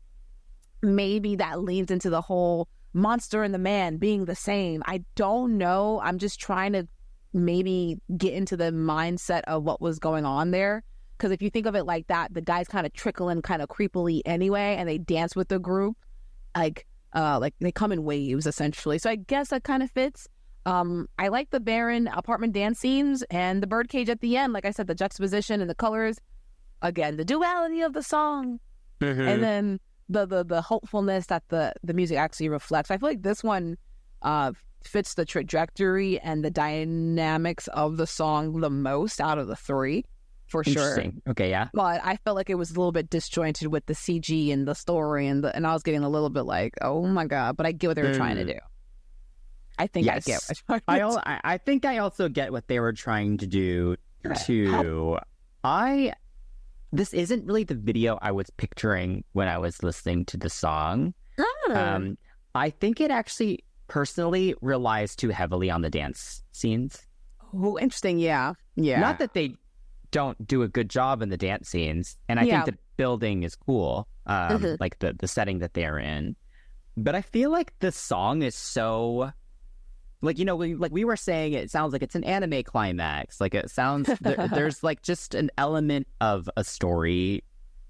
maybe that leans into the whole monster and the man being the same. I don't know. I'm just trying to maybe get into the mindset of what was going on there. Because if you think of it like that, the guys kind of trickle in kind of creepily anyway, and they dance with the group. Like they come in waves, essentially. So I guess that kind of fits. I like the barren apartment dance scenes and the birdcage at the end. Like I said, the juxtaposition and the colors. Again, the duality of the song. And then the hopefulness that the music actually reflects. I feel like this one fits the trajectory and the dynamics of the song the most out of the three, for sure. Okay, yeah. But I felt like it was a little bit disjointed with the CG and the story, and I was getting a little bit like, oh my god! But I get what they were trying to do. I think I get what I think I also get what they were trying to do too. This isn't really the video I was picturing when I was listening to the song. I think it actually personally relies too heavily on the dance scenes. Oh, interesting. Yeah. Yeah. Not that they don't do a good job in the dance scenes, and I think the building is cool, like the setting that they're in. But I feel like the song is so, like, you know, like we were saying, it sounds like it's an anime climax. Like it sounds, there's like just an element of a story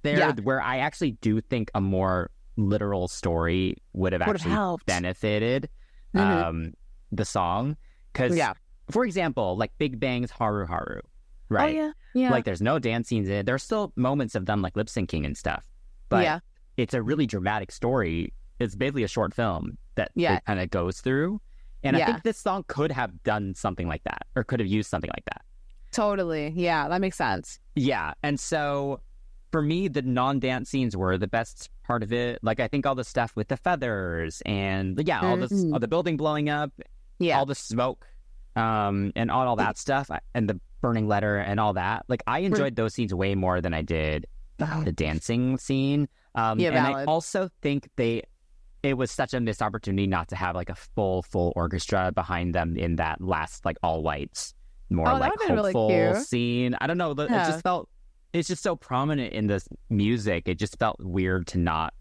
there where I actually do think a more literal story would have actually benefited the song. Because, for example, like Big Bang's Haru Haru, right? Oh, yeah. Like there's no dance scenes in it. There's still moments of them like lip syncing and stuff. But it's a really dramatic story. It's basically a short film that it kind of goes through. And I think this song could have done something like that, or could have used something like that. Totally. Yeah, that makes sense. Yeah. And so for me, the non-dance scenes were the best part of it. Like, I think all the stuff with the feathers and all the building blowing up, all the smoke, and all that stuff, and the burning letter and all that. Like, I enjoyed those scenes way more than I did the dancing scene. And I also think it was such a missed opportunity not to have like a full orchestra behind them in that last like all whites, more like hopeful really scene. I don't know. It just felt, it's just so prominent in this music. It just felt weird to not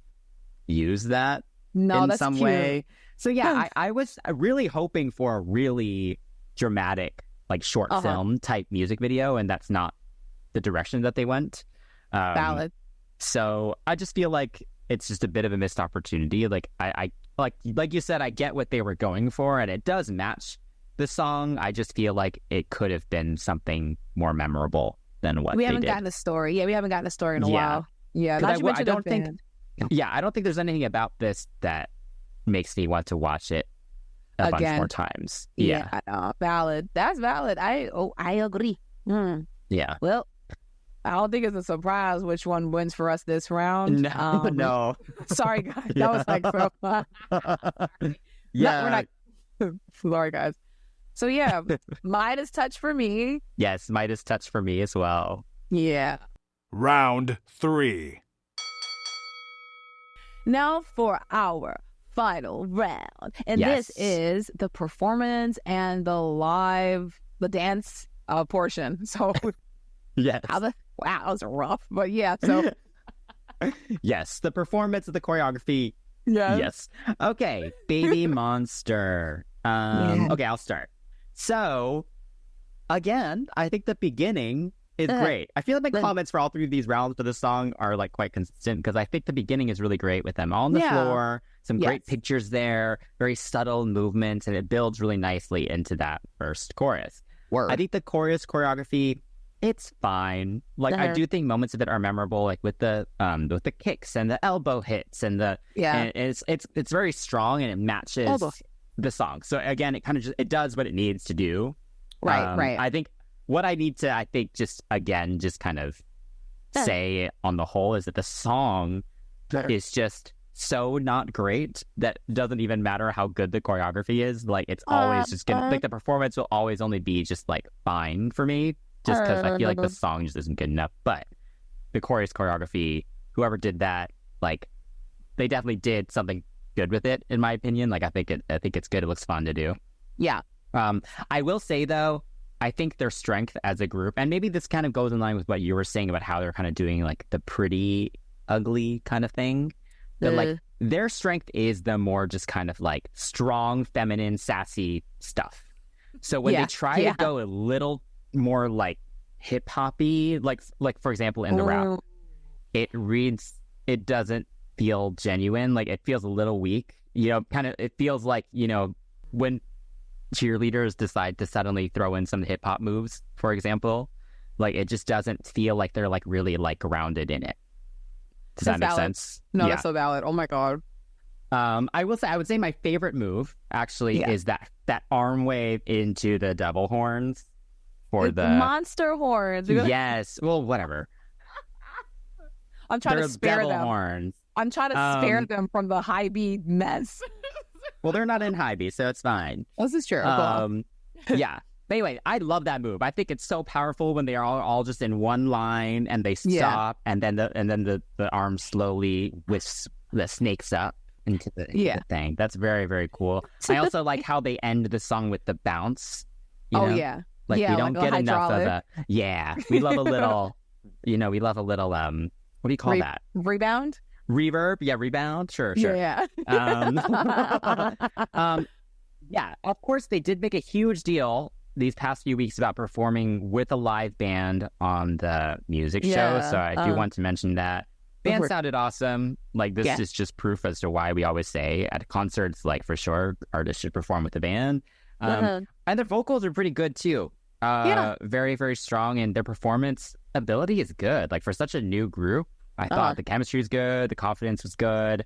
use that in some way. So I was really hoping for a really dramatic, like short film type music video, and that's not the direction that they went. Valid. So I just feel like it's just a bit of a missed opportunity. Like I like you said, I get what they were going for, and it does match the song. I just feel like it could have been something more memorable than what we haven't they did. gotten a story. Yeah, we haven't gotten a story in a while. Yeah, I don't think. Yeah, I don't think there's anything about this that makes me want to watch it a bunch more times. Yeah, I know. Valid. That's valid. I agree. Yeah. Well, I don't think it's a surprise which one wins for us this round. No. Sorry, guys. That was like so. Yeah. We're not. Sorry, guys. So yeah, Midas Touch for me. Yes, Midas Touch for me as well. Yeah. Round 3. Now for our final round, and this is the performance and the dance portion. So yes. Wow, that was rough, but yeah. So yes, the performance of the choreography. Yes. Okay, Baby Monster. Okay, I'll start. So again, I think the beginning is great. I feel like my comments for all three of these rounds for the song are like quite consistent, because I think the beginning is really great with them all on the floor. Some great pictures there, very subtle movements, and it builds really nicely into that first chorus. I think the chorus choreography, it's fine. Like I do think moments of it are memorable, like with the kicks and the elbow hits and and it's very strong and it matches the song. So again, it kind of it does what it needs to do. Right. I think what I need to just kind of say on the whole is that the song is just so not great that it doesn't even matter how good the choreography is. Like it's always just gonna, like the performance will always only be just like fine for me, just because I feel like the song just isn't good enough. But the chorus choreography, whoever did that, like they definitely did something good with it, in my opinion. Like I think it's good. It looks fun to do. Yeah. I will say though, I think their strength as a group, and maybe this kind of goes in line with what you were saying about how they're kind of doing like the pretty ugly kind of thing. That like their strength is the more just kind of like strong, feminine, sassy stuff. So when they try to go a little more like hip hoppy, like for example in the rap, it doesn't feel genuine. Like it feels a little weak. You know, kind of it feels like, you know, when cheerleaders decide to suddenly throw in some hip hop moves, for example, like it just doesn't feel like they're like really like grounded in it. Does that make sense? No, that's so valid. Oh my god. I would say my favorite move actually is that arm wave into the devil horns for the monster horns. Yes. Well, whatever. I'm trying to spare devil them. Horns. I'm trying to spare them from the high B mess. Well, they're not in high B, so it's fine. This is true. Yeah. But anyway, I love that move. I think it's so powerful when they are all just in one line and they stop, and then the arm slowly the snakes up into the thing. That's very, very cool. I also like how they end the song with the bounce. You know? Like Yeah, we don't like a get enough of hydraulic. we love a little, we love a little, what do you call that? Rebound? Reverb? Yeah, rebound? Sure. Yeah. Yeah, of course, they did make a huge deal these past few weeks about performing with a live band on the music show. So I do want to mention that. Band sounded awesome. Like, this is just proof as to why we always say at concerts, like, for sure, artists should perform with a band. And their vocals are pretty good, too. Very, very strong. And their performance ability is good. Like, for such a new group, I thought the chemistry was good. The confidence was good.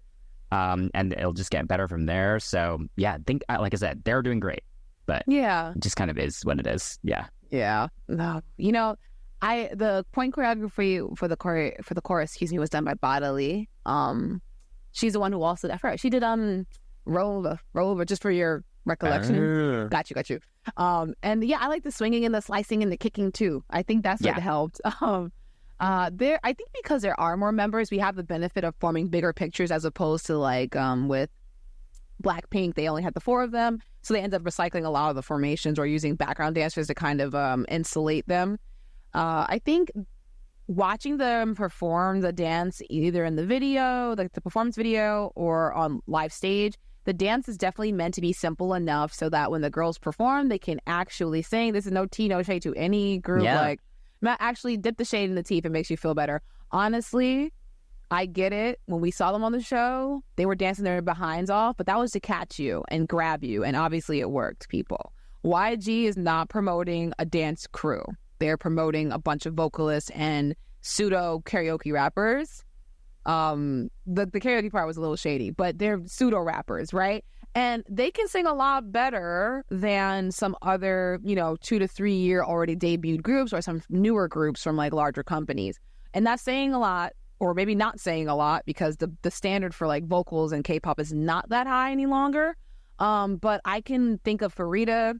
And it'll just get better from there. So, yeah, I think, like I said, they're doing great. But it just kind of is what it is. Yeah. No, the point choreography for the chorus, was done by Bodily. She's the one who also she did roll over just for your recollection. Got you. And yeah, I like the swinging and the slicing and the kicking too. I think that's what helped. I think because there are more members, we have the benefit of forming bigger pictures as opposed to like with Blackpink, they only had the 4 of them, so they end up recycling a lot of the formations or using background dancers to kind of insulate them. I think watching them perform the dance either in the video, like the performance video, or on live stage, the dance is definitely meant to be simple enough so that when the girls perform, they can actually sing. This is no tea, no shade to any group. Like, not actually dip the shade in the tea if it makes you feel better. Honestly, I get it. When we saw them on the show, they were dancing their behinds off, but that was to catch you and grab you. And obviously it worked, people. YG is not promoting a dance crew. They're promoting a bunch of vocalists and pseudo karaoke rappers. The karaoke part was a little shady, but they're pseudo rappers, right? And they can sing a lot better than some other, 2 to 3 year already debuted groups or some newer groups from like larger companies. And that's saying a lot. Or maybe not saying a lot because the standard for like vocals and K-pop is not that high any longer. But I can think of Farida,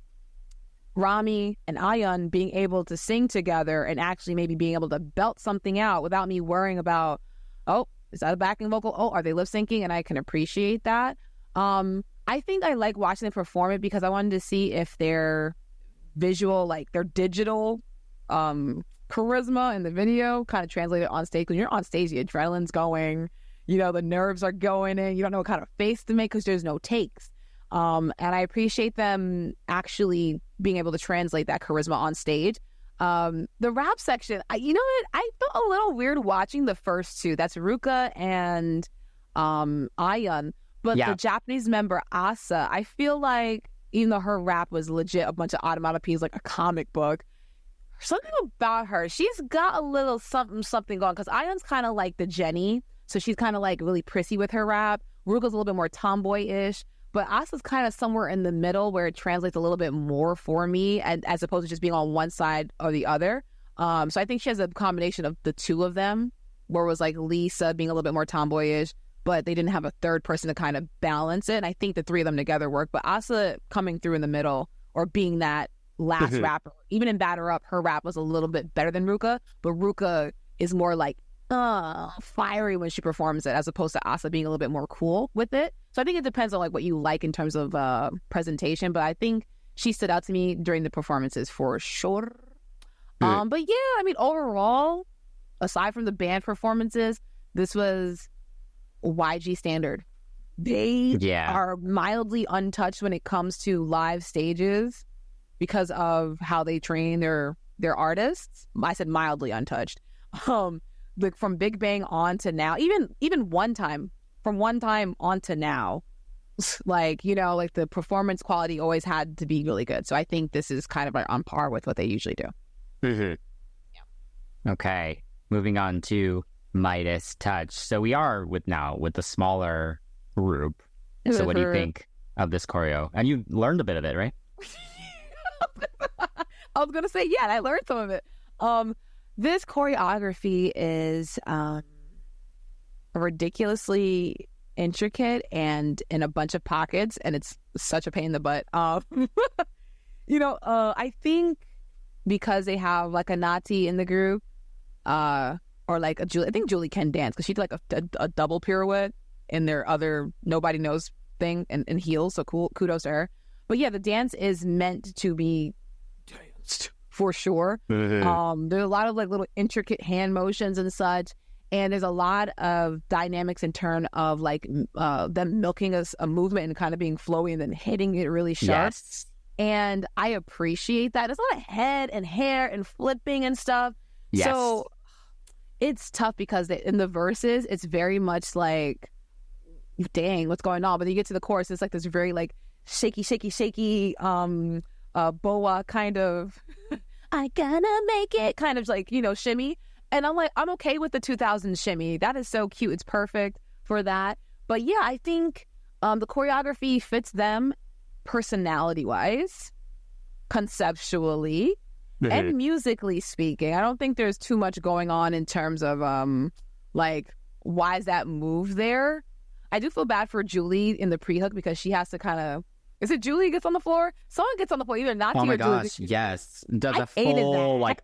Rami, and Ayun being able to sing together and actually maybe being able to belt something out without me worrying about, oh, is that a backing vocal? Oh, are they lip syncing? And I can appreciate that. I think I like watching them perform it because I wanted to see if their visual, like their digital charisma in the video kind of translated on stage. When you're on stage, the adrenaline's going, the nerves are going in, you don't know what kind of face to make because there's no takes. And I appreciate them actually being able to translate that charisma on stage. The rap section, I felt a little weird watching the first 2. That's Ruka and Ayun. But the Japanese member Asa, I feel like even though her rap was legit a bunch of onomatopoeias like a comic book, something about her, she's got a little something going, because Ayun's kind of like the Jenny, so she's kind of like really prissy with her rap. Ruka's a little bit more tomboy-ish, but Asa's kind of somewhere in the middle where it translates a little bit more for me, as opposed to just being on one side or the other. So I think she has a combination of the 2 of them, where it was like Lisa being a little bit more tomboyish, but they didn't have a third person to kind of balance it. And I think the 3 of them together work. But Asa coming through in the middle, or being that last rapper, even in Batter Up, her rap was a little bit better than Ruka, but Ruka is more like fiery when she performs it, as opposed to Asa being a little bit more cool with it. So I think it depends on like what you like in terms of presentation, but I think she stood out to me during the performances for sure. But yeah, overall, aside from the band performances, this was YG standard. They are mildly untouched when it comes to live stages because of how they train their artists. I said mildly untouched. Like from Big Bang on to now, even from one time on to now, like the performance quality always had to be really good. So I think this is kind of like on par with what they usually do. Okay, moving on to Midas Touch. So we are with the smaller group. So what do you think of this choreo? And you learned a bit of it, right? I was gonna say, I learned some of it. This choreography is ridiculously intricate and in a bunch of pockets, and it's such a pain in the butt. I think because they have like a Nati in the group, or like a Julie. I think Julie can dance because she did like a double pirouette in their other nobody knows thing in heels. So cool, kudos to her. But yeah, the dance is meant to be danced. for sure. There's a lot of like little intricate hand motions and such. And there's a lot of dynamics in turn of like them milking a movement and kind of being flowy and then hitting it really sharp. Yes. And I appreciate that. There's a lot of head and hair and flipping and stuff. Yes. So it's tough because in the verses, it's very much like, dang, what's going on? But then you get to the chorus, it's like this very like shaky, boa kind of, I gonna make it kind of like, shimmy. And I'm like, I'm okay with the 2000s shimmy. That is so cute. It's perfect for that. But yeah, I think the choreography fits them personality-wise, conceptually, and musically speaking. I don't think there's too much going on in terms of like, why is that move there? I do feel bad for Julie in the pre-hook because she has to kind of, is it Julie gets on the floor? Someone gets on the floor, either Nachi or Julie. Oh my gosh, yes. Does a full, like,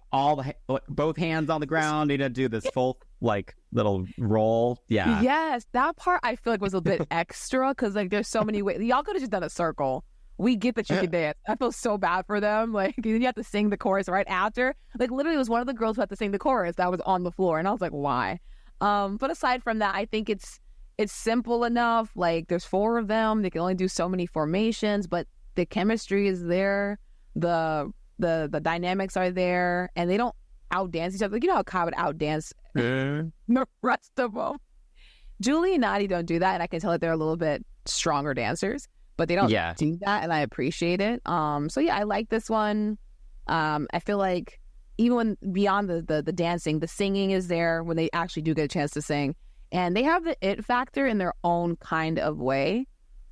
both hands on the ground, need to do this full, like, little roll. Yeah. Yes, that part I feel like was a bit extra because, like, there's so many ways. Y'all could have just done a circle. We get that you can dance. I feel so bad for them. Like, you have to sing the chorus right after. Like, literally, it was one of the girls who had to sing the chorus that was on the floor. And I was like, why? But aside from that, I think it's simple enough. Like, there's 4 of them. They can only do so many formations, but the chemistry is there. The dynamics are there, and they don't outdance each other. Like, you know how Kai would outdance the rest of them. Julie and Nadi don't do that, and I can tell that they're a little bit stronger dancers, but they don't do that, and I appreciate it. So yeah, I like this one. I feel like even when beyond the dancing, the singing is there when they actually do get a chance to sing. And they have the it factor in their own kind of way.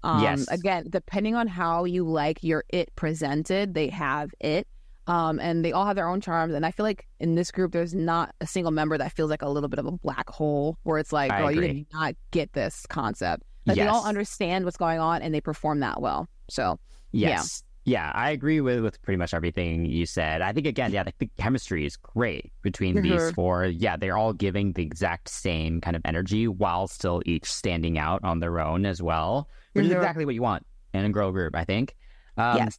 Yes. Again, depending on how you like your it presented, they have it. And they all have their own charms. And I feel like in this group, there's not a single member that feels like a little bit of a black hole where it's like, girl, you did not get this concept. Like, they all understand what's going on and they perform that well. So, yes. Yeah, I agree with pretty much everything you said. I think, again, the chemistry is great between these 4. Yeah, they're all giving the exact same kind of energy while still each standing out on their own as well, which is exactly what you want in a girl group, I think. Yes.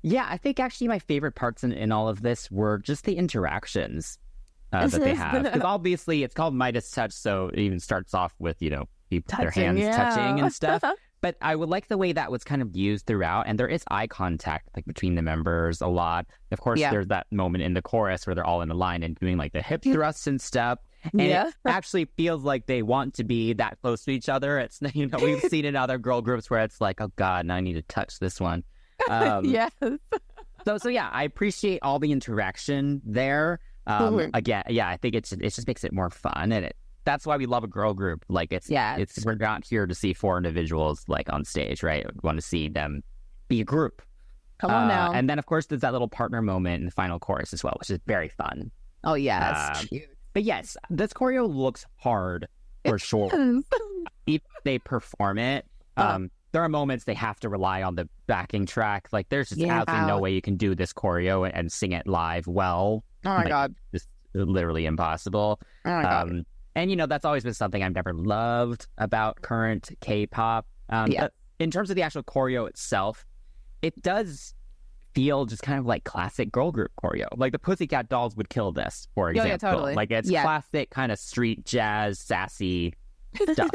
Yeah, I think actually my favorite parts in all of this were just the interactions that they have. Because obviously it's called Midas Touch, so it even starts off with, their hands touching and stuff. But I would like the way that was kind of used throughout. And there is eye contact like between the members a lot. Of course, there's that moment in the chorus where they're all in a line and doing like the hip thrusts and stuff. And it actually feels like they want to be that close to each other. It's, we've seen in other girl groups where it's like, oh God, now I need to touch this one. Yes. So yeah, I appreciate all the interaction there. Again, I think it just makes it more fun, and that's why we love a girl group. Like, we're not here to see 4 individuals like on stage, right? We want to see them be a group. Come on now. And then of course there's that little partner moment in the final chorus as well, which is very fun. Oh yes. But yes, this choreo looks hard for sure. If they perform it, there are moments they have to rely on the backing track. Like, there's just absolutely no way you can do this choreo and sing it live well. Oh my God. It's literally impossible. Oh my God. And, that's always been something I've never loved about current K-pop. But in terms of the actual choreo itself, it does feel just kind of like classic girl group choreo. Like, the Pussycat Dolls would kill this, for example. Yeah, totally. Like, it's classic kind of street jazz, sassy stuff.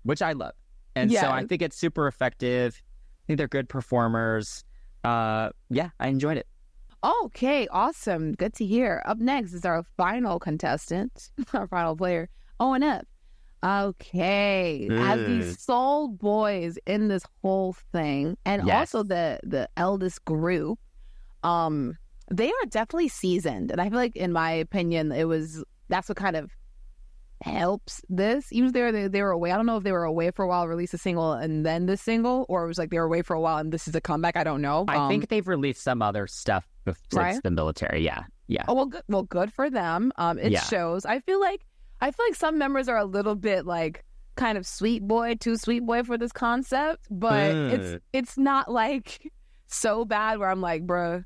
Which I love. And so I think it's super effective. I think they're good performers. I enjoyed it. Okay, awesome. Good to hear. Up next is our final contestant, our final player, ONF. Okay, as the sole boys in this whole thing, and also the eldest group, they are definitely seasoned. And I feel like, in my opinion, that's what kind of helps this. Even if they were away, I don't know if they were away for a while, released a single and then this single, or it was like they were away for a while and this is a comeback. I don't know. I think they've released some other stuff besides the military. Yeah. Oh well, good for them. It shows. I feel like some members are a little bit like kind of too sweet boy for this concept, but it's not like so bad where I'm like, bruh,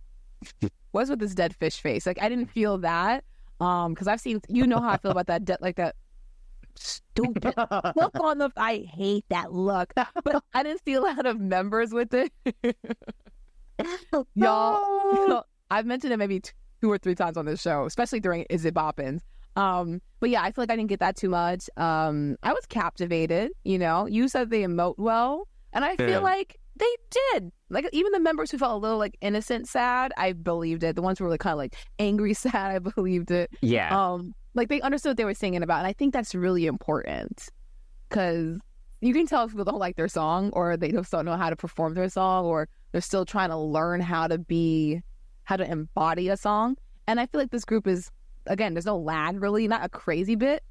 what's with this dead fish face? Like, I didn't feel that. Because I've seen, how I feel about that like that stupid look on the. I hate that look, but I didn't see a lot of members with it. Y'all, I've mentioned it maybe 2 or 3 times on this show, especially during Is It Boppin'? But yeah, I feel like I didn't get that too much. I was captivated, you said they emote well, and I feel like they did. Like, even the members who felt a little like innocent sad, I believed it. The ones who were like kind of like angry sad, I believed it. Yeah. Like, they understood what they were singing about, and I think that's really important, because you can tell if people don't like their song, or they just don't know how to perform their song, or they're still trying to learn how to embody a song. And I feel like this group is, again, there's no lag really, not a crazy bit.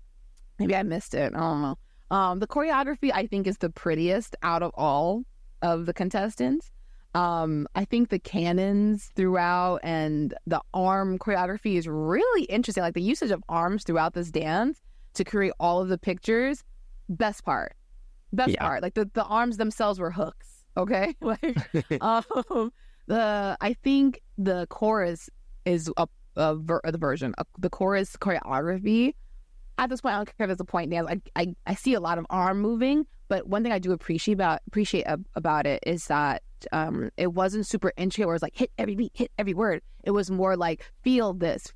Maybe I missed it. I don't know. The choreography, I think, is the prettiest out of all of the contestants. I think the cannons throughout and the arm choreography is really interesting. Like, the usage of arms throughout this dance to create all of the pictures, best part. Like, the arms themselves were hooks. Okay, like, I think the chorus is the version of the chorus choreography. At this point, I don't care if it's a point dance. I see a lot of arm moving, but one thing I do appreciate about it is that it wasn't super intricate where it's like hit every beat, hit every word. It was more like feel this,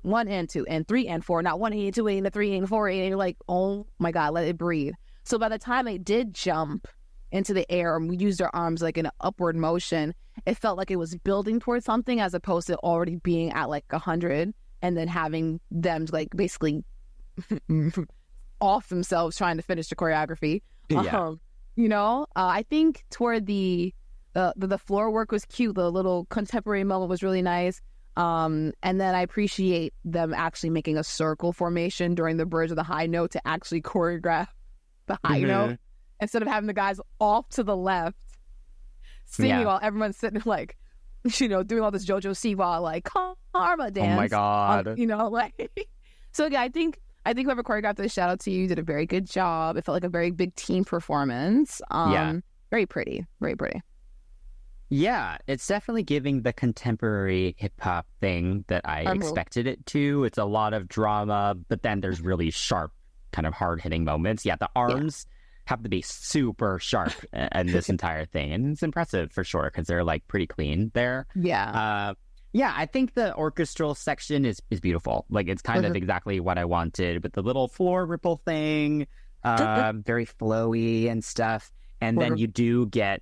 1 and 2 and 3 and 4, not 1 and 2 and 3 and 4, and you're like, oh my god, let it breathe. So by the time they did jump into the air and use their arms like in an upward motion, it felt like it was building towards something, as opposed to already being at like 100 and then having them like basically off themselves trying to finish the choreography. I think toward the floor work was cute. The little contemporary moment was really nice. And then I appreciate them actually making a circle formation during the bridge of the high note to actually choreograph the high note, instead of having the guys off to the left singing while everyone's sitting like, doing all this JoJo Siwa like karma dance. Oh my god. So yeah, I think whoever choreographed this, shout out to you, did a very good job. It felt like a very big team performance. Very pretty, very pretty. Yeah, it's definitely giving the contemporary hip-hop thing that I expected it to. It's a lot of drama, but then there's really sharp, kind of hard-hitting moments. Yeah, the arms have to be super sharp in this entire thing, and it's impressive for sure, because they're like pretty clean there. Yeah, I think the orchestral section is beautiful. Like, it's kind of exactly what I wanted, with the little floor ripple thing, very flowy and stuff. And then you do get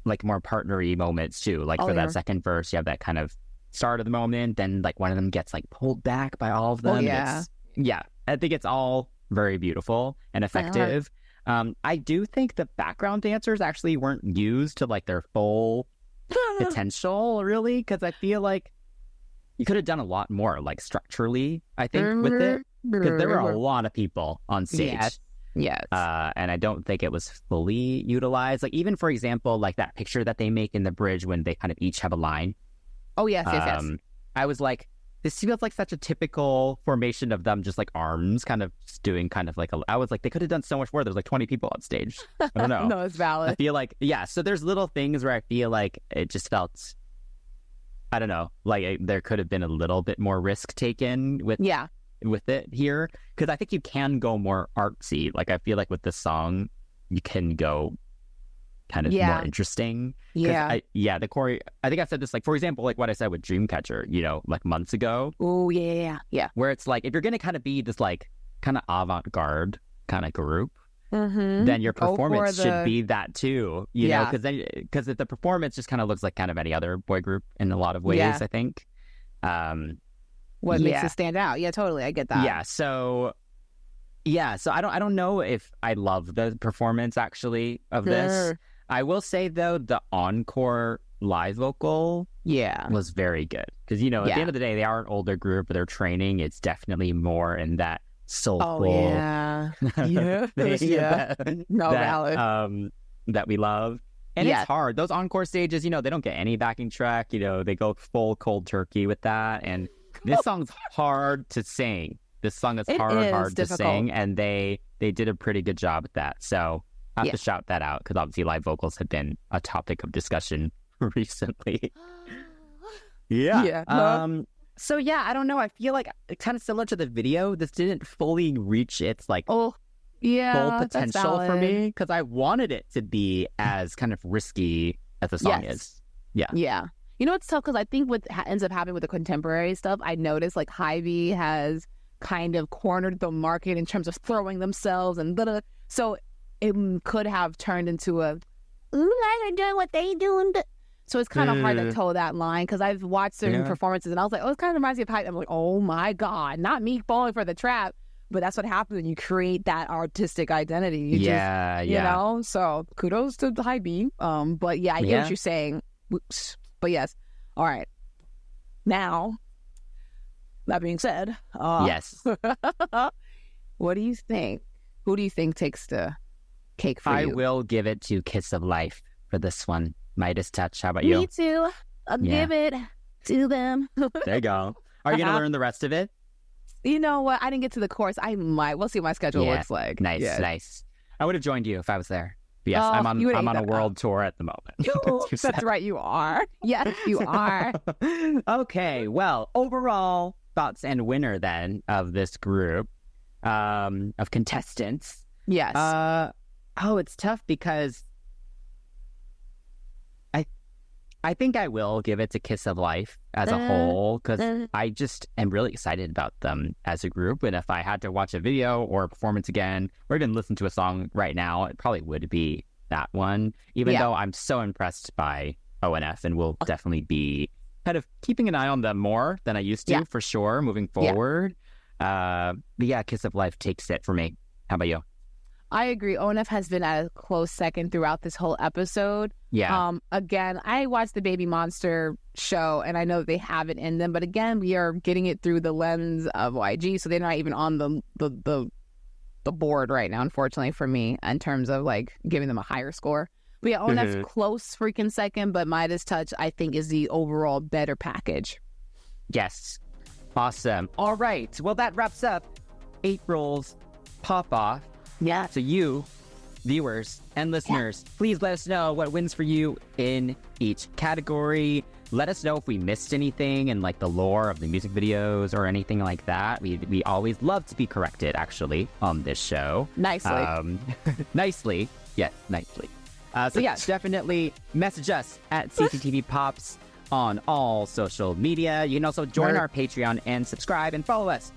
like more partnery moments too. Like for that second verse, you have that kind of start of the moment. Then like one of them gets like pulled back by all of them. I think it's all very beautiful and effective. I do think the background dancers actually weren't used to like their full potential, really, because I feel like you could have done a lot more, like structurally, I think, with it, because there were a lot of people on stage. Yes. And I don't think it was fully utilized. Like, even for example, like that picture that they make in the bridge when they kind of each have a line. Oh yes. I was like, this feels like such a typical formation of them, just like arms kind of just doing kind of like I was like, they could have done so much more. There's like 20 people on stage. I don't know. No, it's valid. I feel like, so there's little things where I feel like it just felt, I don't know, like there could have been a little bit more risk taken with it here, because I think you can go more artsy. Like, I feel like with this song you can go kind of more interesting. The choreo, I think I said this, like, for example, like what I said with Dreamcatcher, like months ago. Oh yeah. Where it's like, if you're gonna kind of be this like kind of avant-garde kind of group, then your performance should be that too, know, because if the performance just kind of looks like kind of any other boy group in a lot of ways, I think. What makes it stand out? Yeah, totally. I get that. So I don't know if I love the performance actually of this. I will say though, the encore live vocal was very good, because at the end of the day, they are an older group, but they're training. It's definitely more in that soulful valid that we love. And it's hard. Those encore stages, they don't get any backing track. They go full cold turkey with that. And this song's hard to sing. This song is hard to sing, and they did a pretty good job at that. So I have to shout that out, because obviously live vocals have been a topic of discussion recently. So I don't know. I feel like kind of similar to the video, this didn't fully reach its like full potential for me, because I wanted it to be as kind of risky as the song is. You know, it's tough because I think what ends up happening with the contemporary stuff, I noticed like Hy-Vee has kind of cornered the market in terms of throwing themselves and so it could have turned into a, ooh, they're doing what they doing. So it's kind of hard to toe that line because I've watched certain performances and I was like, oh, it kind of reminds me of Hype. I'm like, oh my God, not me falling for the trap. But that's what happens when you create that artistic identity. You you know, so kudos to Hy-Vee. But yeah, I get what you're saying. Oops. But yes. All right. Now, that being said, yes. What do you think? Who do you think takes the cake for you? I will give it to Kiss of Life for this one. Midas Touch. How about you? Me too. I'll give it to them. There you go. Are you going to learn the rest of it? You know what? I didn't get to the chorus. I might. We'll see what my schedule looks like. Nice, nice. I would have joined you if I was there. But yes, I'm on a world tour at the moment. That's right, you are. Yes, you are. Okay, well, overall thoughts and winner then of this group of contestants. Yes. It's tough because I think I will give it to Kiss of Life as a whole because I just am really excited about them as a group. And if I had to watch a video or a performance again or even listen to a song right now, it probably would be that one, even though I'm so impressed by ONF and will definitely be kind of keeping an eye on them more than I used to for sure moving forward. But yeah, Kiss of Life takes it for me. How about you? I agree. ONF has been at a close second throughout this whole episode. Yeah. Again, I watched the BABYMONSTER show, and I know they have it in them. But again, we are getting it through the lens of YG, so they're not even on the board right now, unfortunately for me, in terms of like giving them a higher score. But yeah, ONF's close freaking second, but Midas Touch, I think, is the overall better package. Yes. Awesome. All right. Well, that wraps up April's Pop-Off. Yeah. So you, viewers and listeners, please let us know what wins for you in each category. Let us know if we missed anything in like the lore of the music videos or anything like that. We always love to be corrected, actually, on this show. Nicely. Nicely. Yes, nicely. So definitely message us at CCTV Pops on all social media. You can also join our Patreon and subscribe and follow us,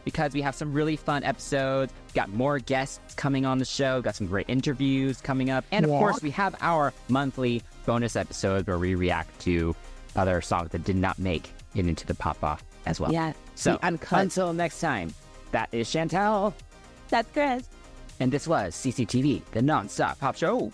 because we have some really fun episodes. We've got more guests coming on the show. We've got some great interviews coming up. And of course, we have our monthly bonus episodes where we react to other songs that did not make it into the Pop-Off as well. Yeah. So until next time, that is Chantel. That's Chris. And this was CCTV, the non-stop pop show.